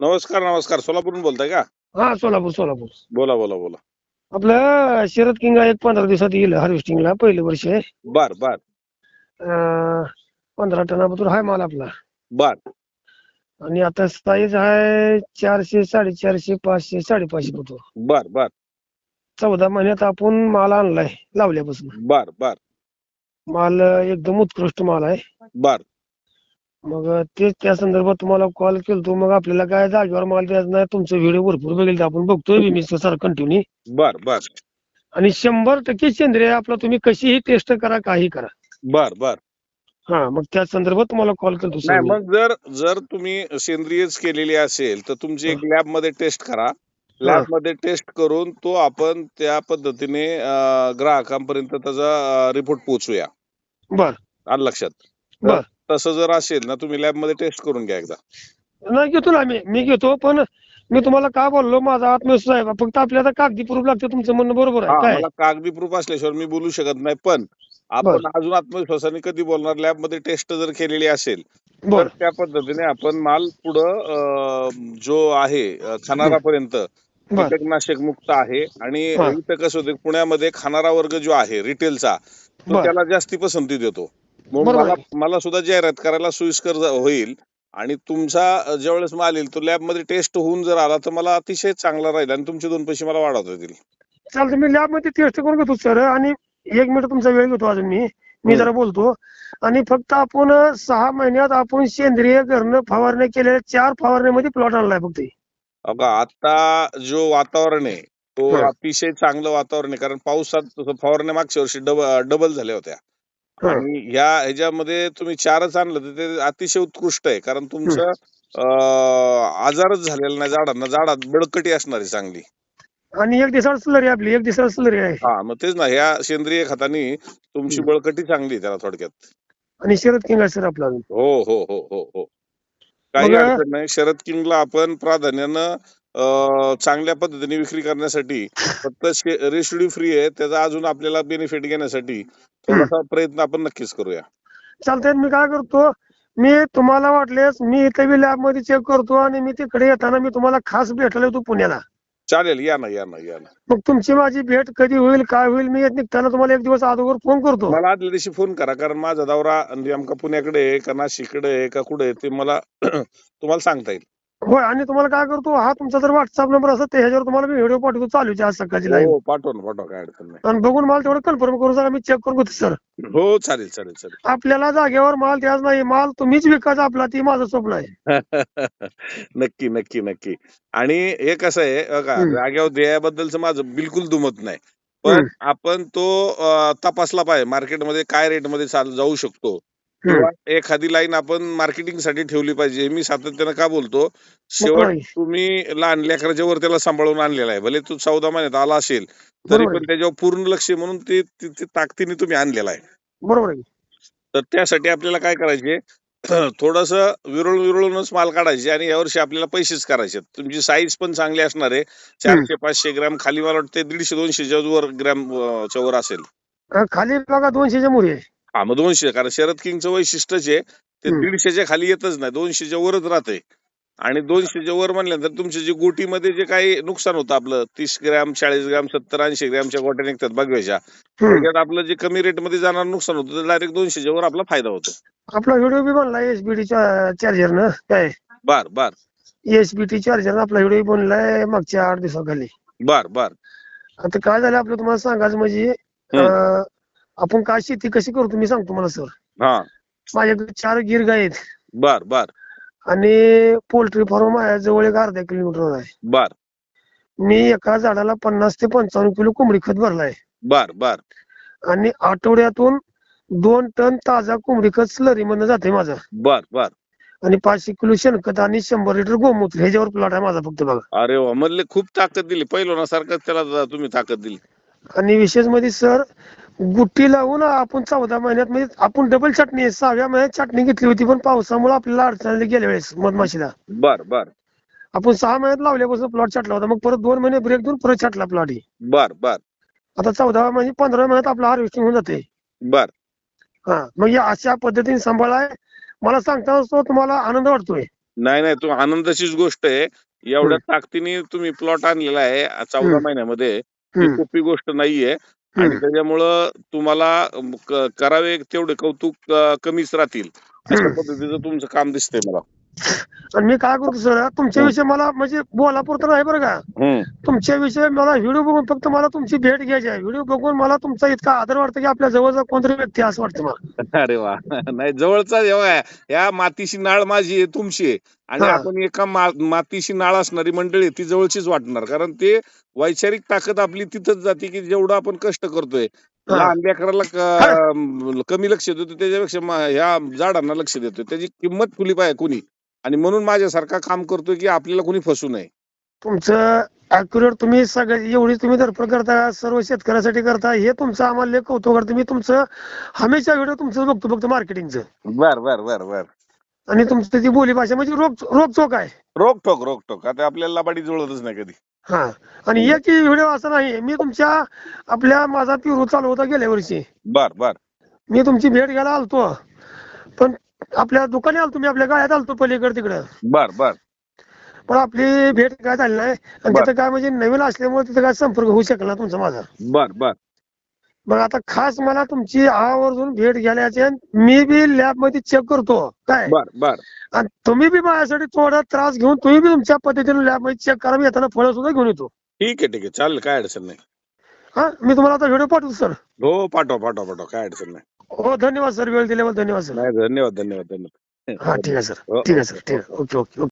नमस्कार नमस्कार. सोलापूरहून बोलताय का? हा, सोलापूर सोलापूर. बोला बोला बोला. आपलं शरद किंग एक 15 दिवसात येईल हार्वेस्टिंगला, पहिलं वर्ष आहे. बर बर 15 टनापासून हाय माल आपला. बर आणि आता साईज आहे 400, 450, 500, 550 होतो. बर बर 14 महिन्यात आपण माल आणलाय लावल्यापासून. बर बर माल एकदम उत्कृष्ट माल आहे. बर मग तेच त्या संदर्भात तुम्हाला कॉल केलतो. मग आपल्याला काय जागेवर माल द्यायचा नाही, तुमचं व्हिडिओ भरपूर बघेल आपण बघतोय मी सर कंटिन्यू. बर बर आणि 100% सेंद्रिय आपला, तुम्ही कशीही टेस्ट करा, काही करा. बर बर हा, मग त्या संदर्भात तुम्हाला कॉल करतो सर नाही मी. मग जर जर तुम्ही सेंद्रियच केलेली असेल तर तुमची एक लॅब मध्ये टेस्ट करा. हा. लॅब मध्ये टेस्ट करून तो आपण त्या पद्धतीने ग्राहकांपर्यंत त्याचा रिपोर्ट पोहोचूया. बर आलं लक्षात? तर बर तसं जर असेल ना, तुम्ही लॅब मध्ये टेस्ट करून घ्या एकदा. नाही, घेतो ना मी घेतो. पण मी तुम्हाला का बोललो, माझा आत्मविश्वास आहे. फक्त आपल्याला कागदी प्रूफ लागतं, तुमचं म्हणणं बरोबर आहे हा, काय? मला कागदी प्रूफ असल्याशिवाय मी बोलू शकत नाही. पण बर आपण अजून आत्मविश्वासाने कधी बोलणार? लॅब मध्ये टेस्ट जर केलेली असेल तर बर त्या पद्धतीने आपण माल पुढं जो आहे खाणारापर्यंत बर कीटकनाशक मुक्त आहे. आणि हा इथं कसं होतं, पुण्यामध्ये खाणारा वर्ग जो आहे रिटेलचा, तो बर त्याला जास्ती पसंती देतो. मग बरोबर मला आहे. मला सुद्धा जाहिरात करायला सोयीस्कर होईल. आणि तुमचा ज्यावेळेस माल येईल तो लॅब मध्ये टेस्ट होऊन जर आला तर मला अतिशय चांगला राहील आणि तुमचे 2 पैसे मला वाढवता येतील. चालतं, मी लॅब मध्ये टेस्ट करून घेतो सर. आणि 1 मिनिट तुमचा वेळ घेतो अजून मी हम्म. जरा बोलतो. आणि फक्त आपण 6 महिन्यात आपण सेंद्रिय घरनं फवारणी केलेल्या 4 फवारणीमध्ये प्लॉट आणलाय फक्त. बघा आता जो वातावरण आहे तो हा अतिशय चांगलं वातावरण आहे. कारण पावसात फवारण्या मागच्या वर्षी डबल झाल्या होत्या. हा आणि ह्याच्यामध्ये तुम्ही 4च आणलं तर ते अतिशय उत्कृष्ट आहे. कारण हम्म. तुमचं आजारच झालेला नाही झाडांना. झाडात बळकटी असणार आहे चांगली. आणि 1 दिवसावर स्लरी आपली, 1 दिवसावर स्लरी आहे. हा, मग तेच ना, ह्या सेंद्रिय खतानी तुमची हम्म. बळकटी चांगली आहे त्याला थोडक्यात. आणि शरद किंग आहे सर आपला अजून. हो हो हो हो हो काही मग अडचण नाही. शरद किंगला आपण प्राधान्यानं चांगल्या पद्धतीने विक्री करण्यासाठी फक्त रेसिड्यू फ्री आहे. त्याचा अजून आपल्याला बेनिफिट घेण्यासाठी थोडासा प्रयत्न आपण नक्कीच करूया. चालतंय. मी काय करतो, मी तुम्हाला वाटलेस मी इथे बी लॅब मध्ये चेक करतो. आणि मी तिकडे येताना मी तुम्हाला खास भेटायला येतो पुण्याला. चालेल, या ना या ना या ना. मग तुमची माझी भेट कधी होईल, काय होईल, मी येत निघताना तुम्हाला 1 दिवस अगोदर फोन करतो. मला आदल्या दिवशी फोन करा. कारण माझा दौरा नेमका पुण्याकडे आहे का नाशिककडे आहे का कुठे आहे ते मला तुम्हाला सांगता येईल. होय. आणि तुम्हाला काय करतो, हा तुमचा जर व्हॉट्सअप नंबर असेल तर ह्याच्यावर तुम्हाला मी व्हिडिओ पाठवतो चालूचे आज सकाळची लाईव्ह. हो, पाठवा ना पाठवा, काय अडचण नाही. आणि बघून माल तेवढं कन्फर्म करून जरा मी चेक करून घेतो सर. हो, चालेल चालेल चालेल. आपल्याला जागेवर माल द्यायचा नाही, माल तुम्हीच विकायचा आपला, ती माझं स्वप्न आहे. नक्की नक्की नक्की. आणि हे कसं आहे बघा, हम्म. जागेवर द्यायाबद्दलचं माझं बिलकुल दुमत नाही. पण हम्म. आपण तो तपासला पाहिजे मार्केटमध्ये काय रेटमध्ये जाऊ शकतो. हम्म. किंवा एखादी लाईन आपण मार्केटिंगसाठी ठेवली पाहिजे. मी सातत्यानं का बोलतो, शेवट बरोबर आहे. तुम्ही लहान लेकराच्या वर त्याला सांभाळून आणलेला आहे. भले तो 14 महिन्यात आला असेल तरी बरोबर पण आहे. त्याच्यावर पूर्ण लक्ष आहे, म्हणून ते ताकदीने तुम्ही आणलेला आहे. बरोबर आहे. तर त्यासाठी आपल्याला काय करायचे, थोडंसं विरळूनच माल काढायचे. आणि यावर्षी आपल्याला पैसेच करायचे. तुमची साईज पण चांगली असणार आहे. 400-500 ग्रॅम खाली, मला वाटते 150-200 वर ग्रॅम च्या वर असेल. खाली बघा 200च्या मुली आहे. हा, मग 200, कारण शरद किंगचं वैशिष्ट्यच आहे ते हम्म. 150च्या खाली येतच नाही, 200च्या वरच राहते. आणि 200च्या वर म्हणल्यानंतर तुमच्या जे गोटीमध्ये जे काही नुकसान होतं आपलं, 30 ग्रॅम 40 ग्रॅम 70-80 ग्रॅमच्या गोट्या निघतात बघवायच्या, हम्म. त्याच्यात आपलं जे कमी रेटमध्ये जाणार नुकसान होतं तर डायरेक्ट 200च्या वर आपला फायदा होतो. आपला व्हिडिओ बी बनलाय एसबीटी चार्जर न काय, बर बर एसबीटी चार्जर आपला व्हिडिओ बनलाय मागच्या 8 दिवसाखाली. बर बर आता काय झालं आपलं तुम्हाला सांगायचं म्हणजे, आपण काय शेती कशी करतो मी सांगतो मला सर. हा, माझ्याकडे 4 गिर गाय आहेत. बर बर आणि पोल्ट्री फार्म आहे जवळ एक अर्धा किलोमीटर आहे. बर मी एका झाडाला 50 ते 55 किलो कोंबडी खत भरलाय. बर बर आणि आठवड्यातून 2 टन ताजा कोंबडी खत स्लरी मधनं जाते माझा. बर बर आणि 500 किलो शेणखत आणि 100 लिटर गोमूत्र, ह्याच्यावर प्लॉट आहे माझा फक्त बघा. अरे वा, मधले खूप ताकद दिली पहिलवानासारखं त्याला तुम्ही ताकद दिली. आणि विशेष मध्ये सर, गुट्टी लावून आपण 14 महिन्यात म्हणजे आपण डबल चटणी 6व्या महिन्यात चटणी घेतली होती. पण पावसामुळे आपल्याला अडचण आली गेल्या वेळेस मधमाशीला. बर बर आपण 6 महिन्यात लावल्यापासून प्लॉट छाटला होता. मग परत 2 महिने ब्रेक देऊन परत छाटला प्लॉट. बर बर आता 14 म्हणजे 15 महिन्यात आपला हार्वेस्टिंग होऊन जाते. बर हा, मग या अशा पद्धतीने सांभाळाय. मला सांगताना तुम्हाला आनंद वाटतोय. नाही नाही, तू आनंदाचीच गोष्ट आहे. एवढ्या ताकदीने तुम्ही प्लॉट आणलेला आहे 14 महिन्यामध्ये. ही हम्म, सोपी गोष्ट नाहीये आणि हम्म, त्याच्यामुळं तुम्हाला करावे तेवढे कौतुक कमीच राहतील. अशा हम्म. पद्धतीचं तुमचं काम दिसतंय मला. आणि मी काय करतो सर, हम्म, तुमच्याविषयी मला म्हणजे बोलापुरतं नाही बरं का. हम्म. तुमच्याविषयी मला व्हिडिओ बघून फक्त मला तुमची भेट घ्यायची आहे. व्हिडिओ बघून मला तुमचा इतका आदर वाटतं की आपल्या जवळचा कोणतरी व्यक्ती आहे असं वाटतं मला. अरे वा. नाही, जवळचा जेव्हा आहे, या मातीशी नाळ माझी आहे, तुमची आहे आणि हा आपण एका मातीशी नाळ असणारी मंडळी आहे, ती जवळचीच वाटणार. कारण ते वैचारिक ताकद आपली तिथंच जाते की जेवढं आपण कष्ट करतोय. हा लहान लेकराला हा. कमी लक्ष देतो त्याच्यापेक्षा ह्या झाडांना लक्ष देतो. त्याची किंमत खुली पाहिजे कुणी. आणि म्हणून माझ्यासारखा काम करतोय की आपल्याला कुणी फसू नये. तुमचं अॅक्युरेट तुम्ही सगळे एवढी तुम्ही धडपड करता सर्व शेतकऱ्यासाठी करता, हे तुमचं आम्हाला लय कौतुक करतं. मी तुमचं हमेशा व्हिडिओ तुमचं बघतो फक्त मार्केटिंगचं. बर बर बर बर. आणि तुमची ती बोली भाषा म्हणजे रोखचोक आहे. रोकठोक आता आपल्याला लबाडी जुळतच नाही कधी. हा. आणि एकही व्हिडिओ असा नाही. मी तुमच्या आपल्या माझा पिरू चालू होता गेल्या वर्षी. बर बर मी तुमची भेट घ्यायला आलतो, पण आपल्या दुकानी आलतो, मी आपल्या गाळ्यात आलतो पलीकडे तिकडं. बर बर पण आपली भेट काय झाली नाही. आणि बर तिथं काय म्हणजे नवीन असल्यामुळे तिथं काय संपर्क होऊ शकला तुमचा माझा. बर बर. मग आता खास मला तुमची आवर्जून भेट घ्यायची आहे. मी बी लॅब मध्ये चेक करतो काय. बर बर आणि तुम्ही बी माझ्यासाठी थोडा त्रास घेऊन तुम्ही बी तुमच्या पद्धतीने लॅब मध्ये चेक करा. मी येताना फळं सुद्धा घेऊन येतो. ठीक आहे चालेल, काय अडचण नाही. हा, मी तुम्हाला आता व्हिडिओ पाठवतो सर. हो, पाठवा काय अडचण नाही. हो, धन्यवाद सर, वेळ दिल्याबद्दल धन्यवाद सर. नाही, धन्यवाद. हा, ठीक आहे सर, ठीक आहे सर, ठीक आहे. Okay okay okay.